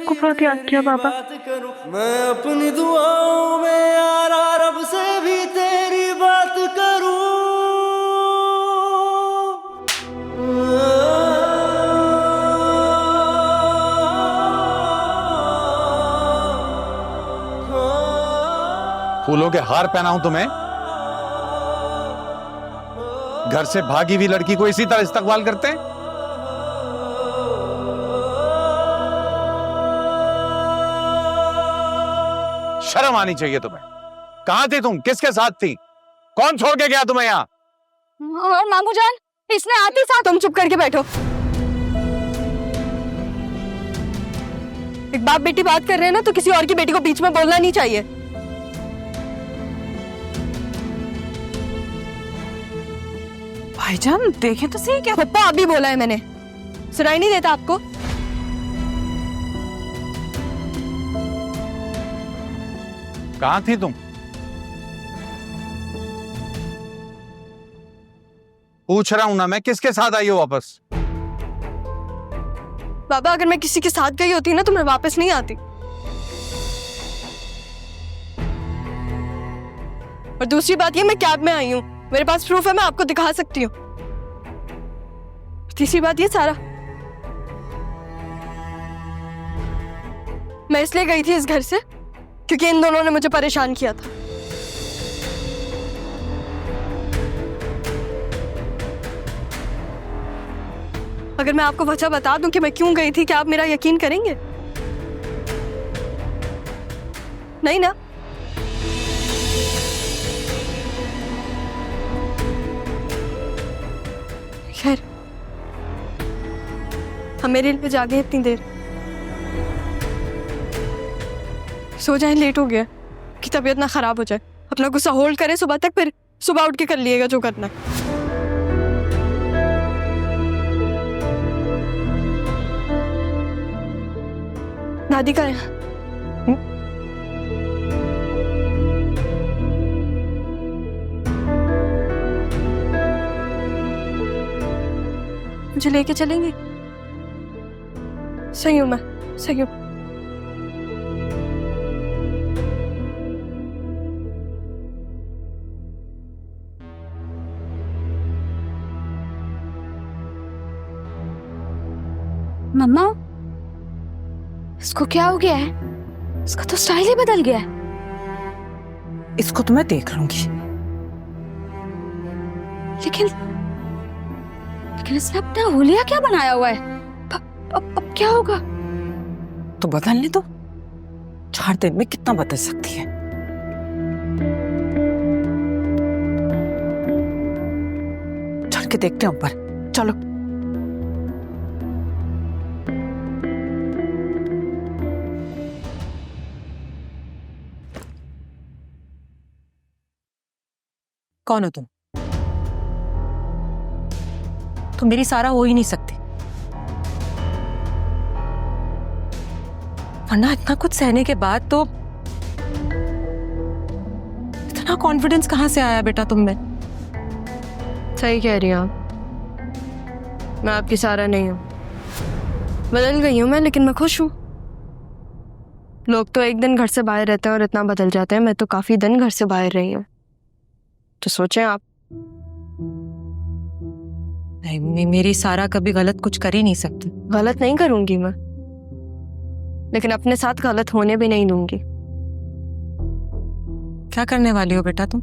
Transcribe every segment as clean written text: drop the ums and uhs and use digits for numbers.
आपको बहुत याद किया बाबा। मैं अपनी दुआओं में यारा रब से भी तेरी बात करूं। फूलों के हार पहनाऊं तुम्हें? घर से भागी हुई लड़की को इसी तरह इस्तकबाल करते हैं? शर्म आनी चाहिए तुम्हें। कहां थी तुम? किसके साथ थी? कौन छोड़ के गया तुम्हें यहाँ? और मामू जान, इसने आते साथ। तुम चुप करके बैठो। एक बाप बेटी बात कर रहे हैं ना, तो किसी और की बेटी को बीच में बोलना नहीं चाहिए। भाईजान देखे तो सही। क्या पप्पा अभी बोला है मैंने, सुनाई नहीं देता आपको? कहां थी तुम? पूछ रहा हूं ना मैं, किसके साथ आई हो वापस? बाबा अगर मैं किसी के साथ गई होती ना तो मैं वापस नहीं आती। और दूसरी बात ये, मैं कैब में आई हूं, मेरे पास प्रूफ है, मैं आपको दिखा सकती हूँ। तीसरी बात ये, सारा मैं इसलिए गई थी इस घर से क्योंकि इन दोनों ने मुझे परेशान किया था। अगर मैं आपको वजह बता दूं कि मैं क्यों गई थी, क्या आप मेरा यकीन करेंगे? नहीं ना? खैर, हम मेरे लिए जागे इतनी देर, सो जाए, लेट हो गया कि तबीयत ना खराब हो जाए। अपना गुस्सा होल्ड करें सुबह तक, फिर सुबह उठ के कर लिएगा जो करना है। दादी का है? मुझे लेके चलेंगे? सही हूं मैं, सही हूं। मम्मा, इसको क्या हो गया है? इसका तो स्टाइल ही बदल गया है। इसको तो मैं देख लूंगी। लेकिन इसने अपना हुलिया क्या बनाया हुआ है? अब क्या होगा? तो बदलने दो, 4 दिन में कितना बदल सकती है। चढ़ के देखते हैं ऊपर, चलो। कौन हो तुम? तुम मेरी सारा हो ही नहीं सकती, वरना इतना कुछ सहने के बाद तो इतना कॉन्फिडेंस कहां से आया बेटा तुम में? सही कह रही हैं आप, मैं आपकी सारा नहीं हूं। बदल गई हूं मैं, लेकिन मैं खुश हूं। लोग तो एक दिन घर से बाहर रहते हैं और इतना बदल जाते हैं, मैं तो काफी दिन घर से बाहर रही हूं। तो सोचें आप। नहीं, मेरी सारा कभी गलत कुछ कर ही नहीं सकती। गलत नहीं करूंगी मैं, लेकिन अपने साथ गलत होने भी नहीं दूंगी। क्या करने वाली हो बेटा तुम?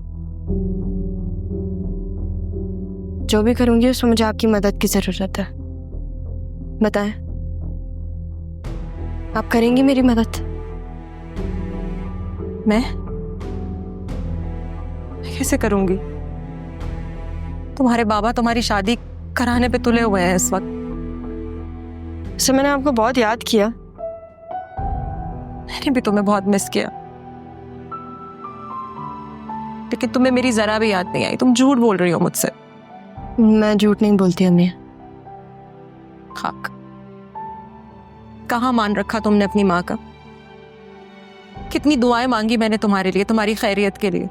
जो भी करूंगी उसमें मुझे आपकी मदद की जरूरत है। बताएं, आप करेंगी मेरी मदद? मैं कैसे करूंगी? तुम्हारे बाबा तुम्हारी शादी कराने पे तुले हुए हैं इस वक्त। सर, मैंने आपको बहुत याद किया। मैंने भी तुम्हें बहुत मिस किया, लेकिन तुम्हें मेरी जरा भी याद नहीं आई। तुम झूठ बोल रही हो मुझसे। मैं झूठ नहीं बोलती अम्मी। खाक, कहाँ मान रखा तुमने अपनी माँ का? कितनी दुआएं मांगी मैंने तुम्हारे लिए, तुम्हारी खैरियत के लिए।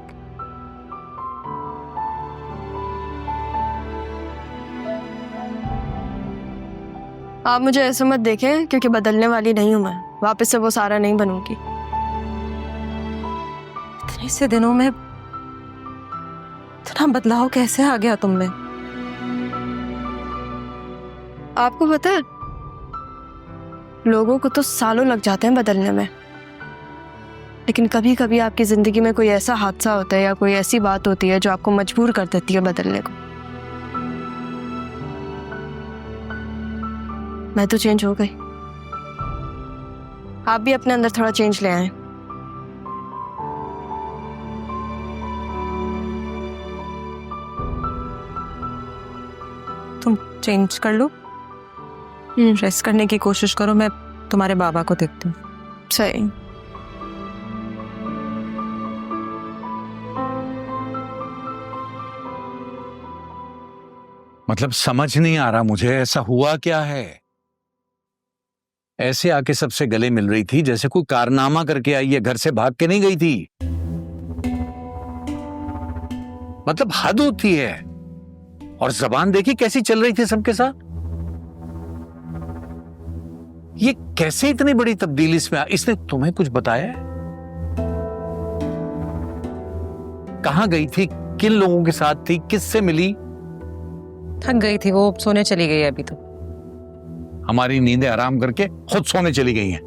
आप मुझे ऐसे मत देखें, क्योंकि बदलने वाली नहीं हूं मैं। वापस से वो सारा नहीं बनूंगी। इतने से दिनों में इतना बदलाव कैसे आ गया तुम में? आपको पता है, लोगों को तो सालों लग जाते हैं बदलने में, लेकिन कभी कभी आपकी जिंदगी में कोई ऐसा हादसा होता है या कोई ऐसी बात होती है जो आपको मजबूर कर देती है बदलने को। मैं तो चेंज हो गई, आप भी अपने अंदर थोड़ा चेंज ले आए। तुम चेंज कर लो, रेस्ट करने की कोशिश करो, मैं तुम्हारे बाबा को देखती हूँ। सही। मतलब समझ नहीं आ रहा मुझे, ऐसा हुआ क्या है? ऐसे आके सबसे गले मिल रही थी जैसे कोई कारनामा करके आई है, घर से भाग के नहीं गई थी। मतलब हद होती है। और जबान देखी कैसी चल रही थी सबके साथ। ये कैसे इतनी बड़ी तब्दीली इसमें इसने तुम्हें कुछ बताया है? कहां गई थी, किन लोगों के साथ थी, किससे मिली? थक गई थी वो, सोने चली गई है अभी तो। हमारी नींदें आराम करके खुद सोने चली गई हैं।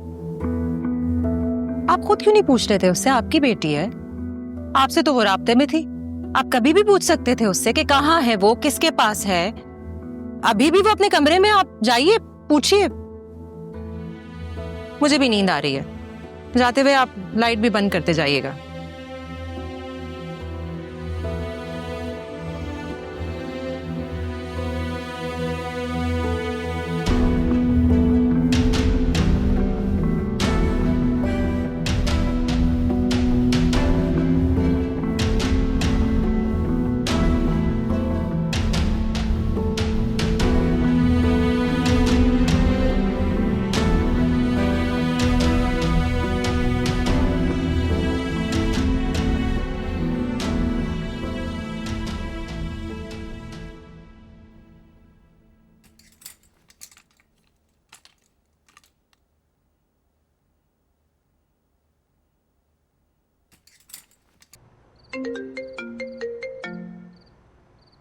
आप खुद क्यों नहीं पूछ रहे थे उससे? आपकी बेटी है, आपसे तो वो राब्ते में थी। आप कभी भी पूछ सकते थे उससे कि कहाँ है वो, किसके पास है। अभी भी वो अपने कमरे में, आप जाइए पूछिए। मुझे भी नींद आ रही है, जाते हुए आप लाइट भी बंद करते जाइएगा।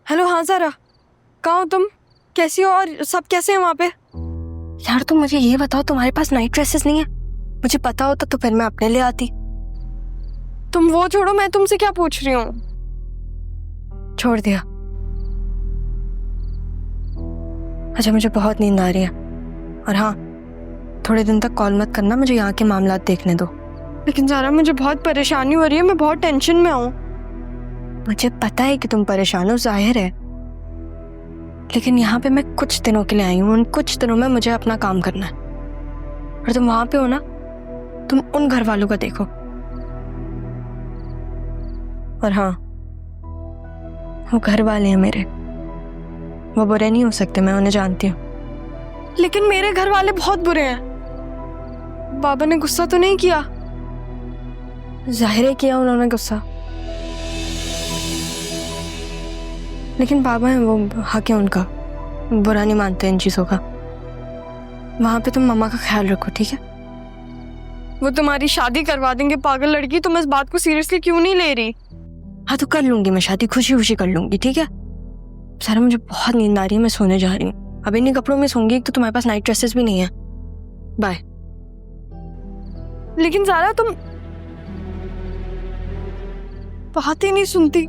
हेलो, हाँ ज़रा, कहाँ हो तुम? कैसी हो और सब कैसे हैं वहाँ पे? यार तुम मुझे ये बताओ, तुम्हारे पास नाइट ड्रेसेस नहीं है? मुझे पता होता तो फिर मैं अपने लिए आती। तुम वो छोड़ो, मैं तुमसे क्या पूछ रही हूँ। छोड़ दिया। अच्छा, मुझे बहुत नींद आ रही है, और हाँ, थोड़े दिन तक कॉल मत करना, मुझे यहाँ के मामलात देखने दो। लेकिन ज़रा मुझे बहुत परेशानी हो रही है, मैं बहुत टेंशन में हूँ। मुझे पता है कि तुम परेशान हो, जाहिर है, लेकिन यहाँ पे मैं कुछ दिनों के लिए आई हूँ। उन कुछ दिनों में मुझे अपना काम करना है, और तुम वहां पे हो ना, तुम उन घर वालों का देखो। और हाँ, वो घर वाले हैं मेरे, वो बुरे नहीं हो सकते, मैं उन्हें जानती हूँ, लेकिन मेरे घर वाले बहुत बुरे हैं। बाबा ने गुस्सा तो नहीं किया? जाहिर है किया उन्होंने गुस्सा, लेकिन बाबा है, वो हक है उनका, बुरा नहीं मानते इन चीज़ों का। वहाँ पे तुम मम्मा का ख्याल रखो, ठीक है? वो तुम्हारी शादी करवा देंगे, पागल लड़की, तुम इस बात को सीरियसली क्यों नहीं ले रही? हाँ तो कर लूंगी मैं शादी, खुशी खुशी कर लूंगी, ठीक है? सारा मुझे बहुत नींद आ रही है, मैं सोने जा रही हूँ। अब इन्हीं कपड़ों में सोऊंगी, एक तो तुम्हारे पास नाइट ड्रेसेस भी नहीं है। बाय। लेकिन ज़ारा तुम बात ही नहीं सुनती।